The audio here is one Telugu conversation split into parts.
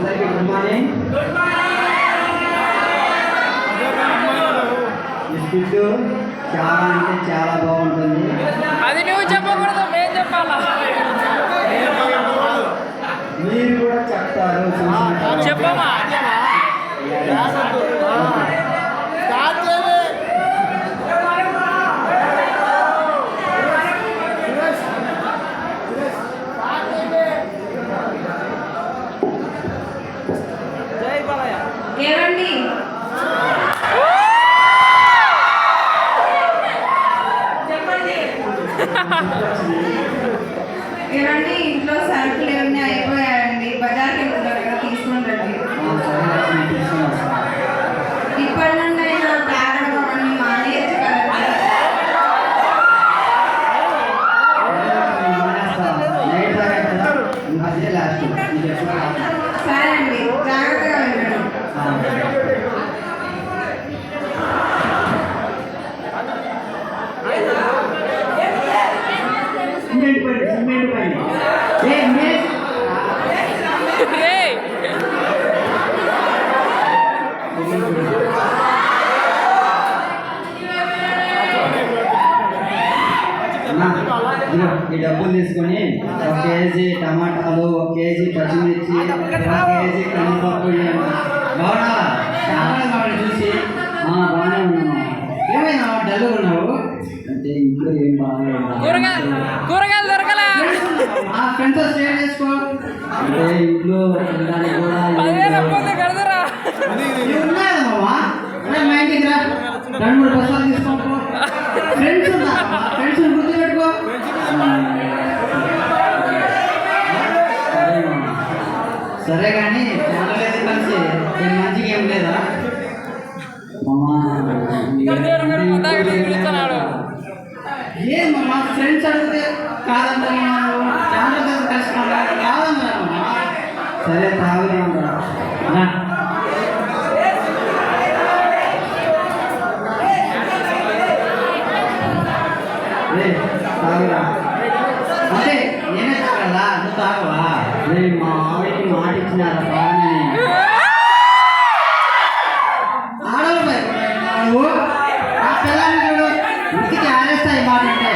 అందరికీ గుడ్ మార్నింగ్. ఈ స్కిట్ చాలా అంటే చాలా బాగుంటుంది. అది నువ్వు చెప్పకూడదు, మేము చెప్పాలా? మీరు కూడా చెప్తారు. చెప్పమా? ఏమండి చెప్పండి. ఏమండి ఇంట్లో సరుకులు ఏమన్నా అయిపోయాయండి, బజార్కి వెళ్తున్నారు, తీసుకుని రండి. ఇప్పటి నుండి అయినా తాగడం అన్ని మానేయచ్చు సరే అండి, జాగ్రత్తగా వెళ్ళండి. ఈ డబ్బులు తీసుకొని 1 కేజీ టమాటాలు, 1 కేజీ పచ్చిమిర్చి, 1 కేజీ కందిపప్పు బాగున్నా చూసి బాగానే ఉన్నాను. ఏమైనా డల్గా ఉన్నావు అంటే ఇంట్లో ఏం కూరగాయలు దొరకలే. ఫ్రెండ్స్ షేర్ చేసుకో అంటే ఇంట్లో కడదరా ఉన్నాయమ్మా. మా ఇంటికి రా, 2-3 బస్సాలు తీసుకో. ఫ్రెండ్స్ ఫ్రెండ్స్ గుర్తుపెట్టుకో. సరే కానీ లేదు కలిసి మంచిగా ఏం లేదా? ఏమమ్మా ఫ్రెండ్స్ అడిగితే కాదంటున్నావు, జాగ్రత్తగా కలుసుకోవాలి కాదన్నా. సరే తాగుదా తాగురా అంటే నేనే తాగలా, నువ్వు తాగవా? మా ఆవిడకి మాట ఇచ్చినారా బాగానే. ఆడవాళ్ళు నువ్వు ఆ పిల్లల్ని చూడు, ఉతికి ఆరేస్తాయి మాట అంటే.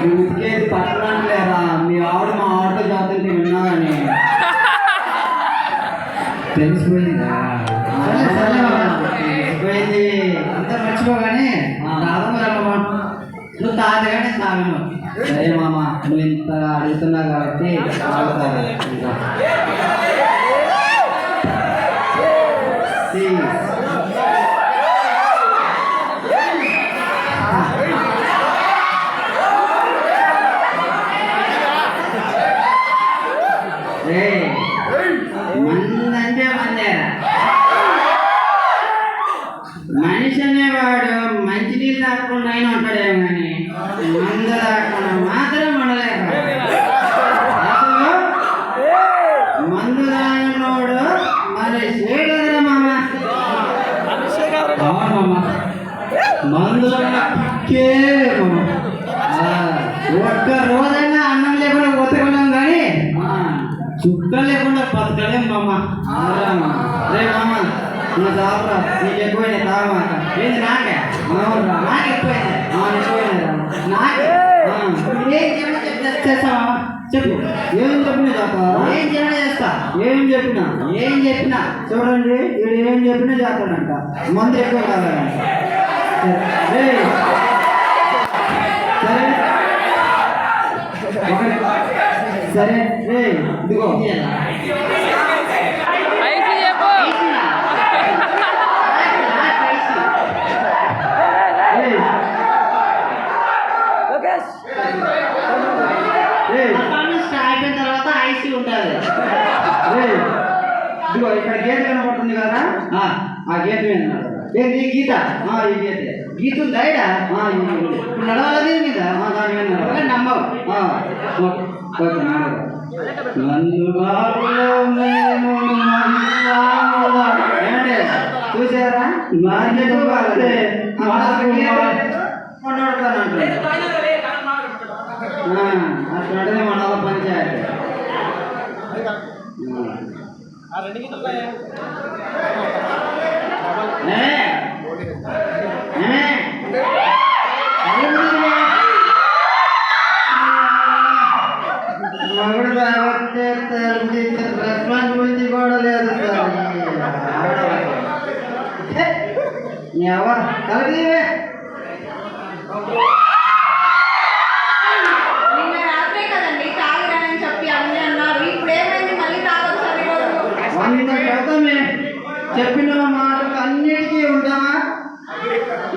నువ్వు ఉతికేది పట్టడానికి లేదా? మీ ఆవిడ మా ఆవిడతో జాతరకి విన్నారని తెలిసిపోయిందా? తెలిసిపోయింది. అంతా మర్చిపోగానే రాదమ్మా, నువ్వు తాగగానే తాగను. సరే మామ, నువ్వు ఇంత అడుగుతున్నావు కాబట్టి తాగుతాను. మందంటే మందేరా. మనిషి అనేవాడు మంచినీళ్ళు తాగకుండా అయినా ఉంటాడేమో కానీ మందు తాగకుండా మాత్రం ఉండలేక. మందు తాగినోడు మనిషి కదరా మామ. అవును మామ, మందులో పిక్కే మామ. ఒక్క రోజైనా అన్నం లేకుండా బతకలేం కానీ చుక్క లేకుండా బతకలేం మామ. రే మామ, నువ్వు తాగురా, నీకు ఎక్కువైనా తాగమాట. ఏంది నాకే? నాకు ఎక్కువైనా నాకే. ఏం చేస్తావా చెప్పు. ఏం చెప్పినా చేస్తావా? ఏం చెప్పినా చేస్తా. ఏం చెప్పినా చూడండి, వీడు ఏం చెప్పినా చేస్తాడంట. మందు ఎక్కువ కావాలంట. సరే సరే రే ఇదిగో అయిపోయిన తర్వాత ఐసీ ఉంటుంది. ఇదిగో ఇక్కడ గీత కనబడుతుంది కదా, ఆ గీత మీద ఏంటి గీత? ఈ గీత గీత ఉందా? ఇప్పుడు నడవాలి మీద, దాని మీద నడవాలి. నమ్మవు. చూసారా? అట్లాంటిది మన పంచాయతీ. మగుడు కాబట్టి రెస్పాన్సిబిలిటీ కూడా లేదు సార్ ఎవరు కలిగివే నిన్న రాత్రే కదండి తాగిరానని చెప్పి అన్నీ అన్నారు. ఇప్పుడు ఏమైంది మళ్ళీ తాగొచ్చారు ఈరోజు? వంద శాతమే చెప్పిన మాటలు అన్నిటికీ ఉంటామా?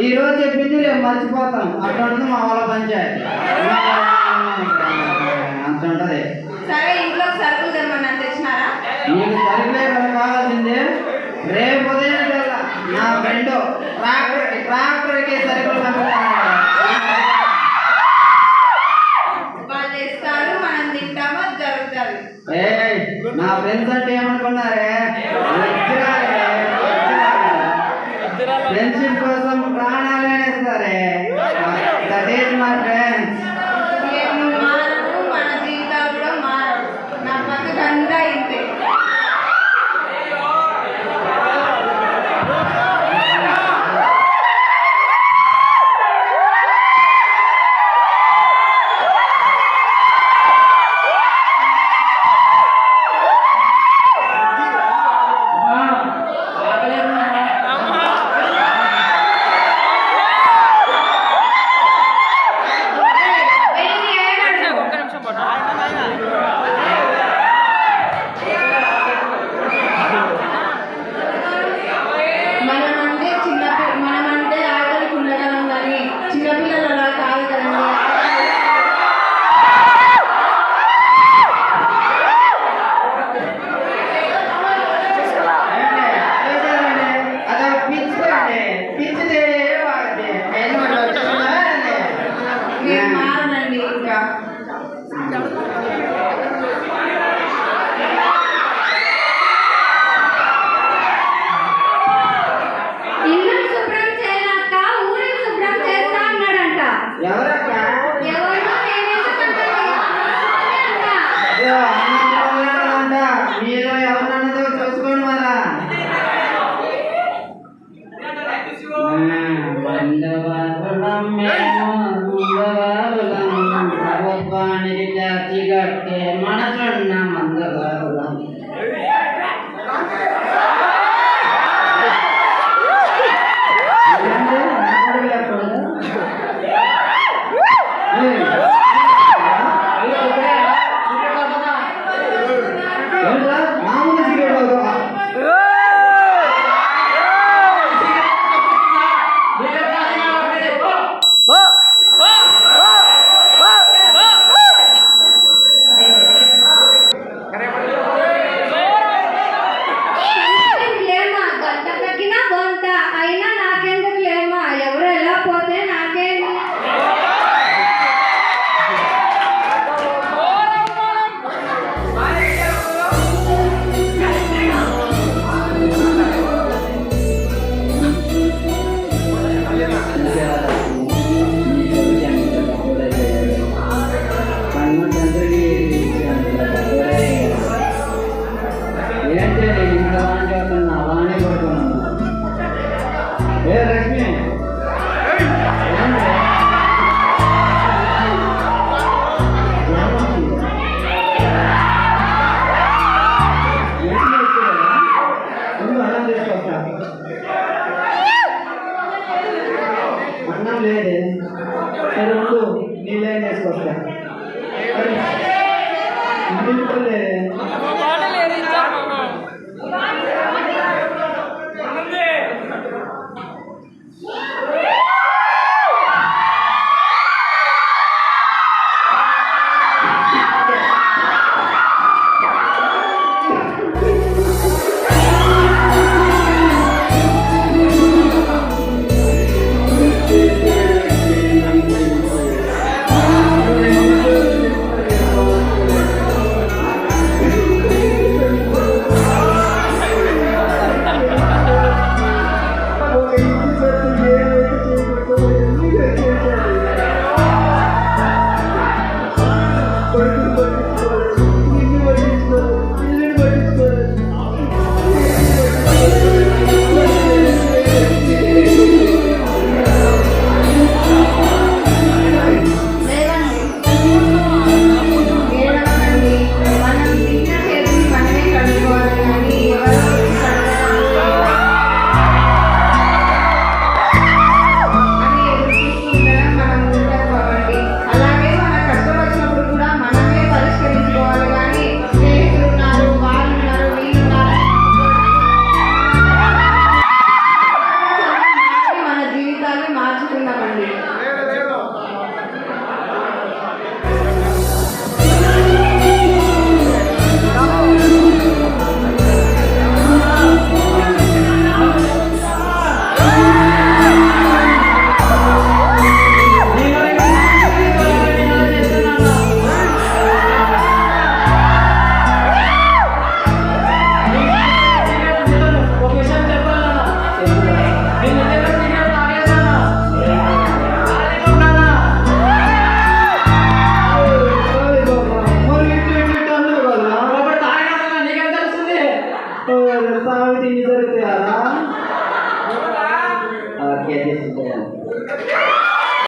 ఈరోజు చెప్పింది రేపు మర్చిపోతాం. అట్లా ఉంటుంది మా వాళ్ళ పంచాయతీ. అంత ఉంటుంది. సరే ఇంట్లో సరుకులు తెమ్మన్నా తెచ్చినారా? నీకు సరుకులే కదా కావాల్సింది. రేపు ఉదయం కల్లా నా ఫ్రెండ్ ట్రాక్టర్కి సరుకులు పంపిస్తాను. వాళ్ళు ఇస్తారు, మనం తింటామో జరుగుతుంది. నా ఫ్రెండ్స్ అంటే ఏమనుకున్నారే? ఫ్రెండ్షిప్ కోసం ప్రాణాలు అనేస్తారే. That is my friends. మేము మారము, మన జీవితాలు కూడా మారవు. నా బతుకంతా ఇంతే. ఒక్క నిమిషం పట్టు. మనమంటే ఆడలకు ఉండగలం కానీ చిన్నపిల్లలు అలా కాదు కదండి. అదో పిచ్చిదే మేము మారనండి ఇంకా. ఇల్లు శుభ్రం చేయలేక ఊరిని శుభ్రం చేస్తా అన్నాడంట. ఎవరక్క? ఎవరినో నేనే చెప్పంటాను. అయ్యో, అన్నంట. మీరు ఎవరినన్నదో చూసుకోండి మరా. వందవారులం మేము వందవారులం ప్రభుత్వానికి జాతి కట్టే మనసున్న మందవారులం. మామూలు సిగరెట్ లేమా గంట తగ్గినా గొంత అయినా నాకెందుకు లేమా? ఎవరు ఎలా పోతే నాకేంటి? ఏంటి ఇంకా చూస్తున్నా అలానే పడుతున్నాను. ఏ లక్ష్మి అన్నం తీసుకొస్తా. అన్నం లేదే. సరే ఉండు, నీళ్ళే తీసుకొస్తా. ఇంటికి లేదే. బాటలు ఏరించారు మామ. ఆ సాగు తిండి దొరుకుతాయా ఓకే తీసుకుంటాను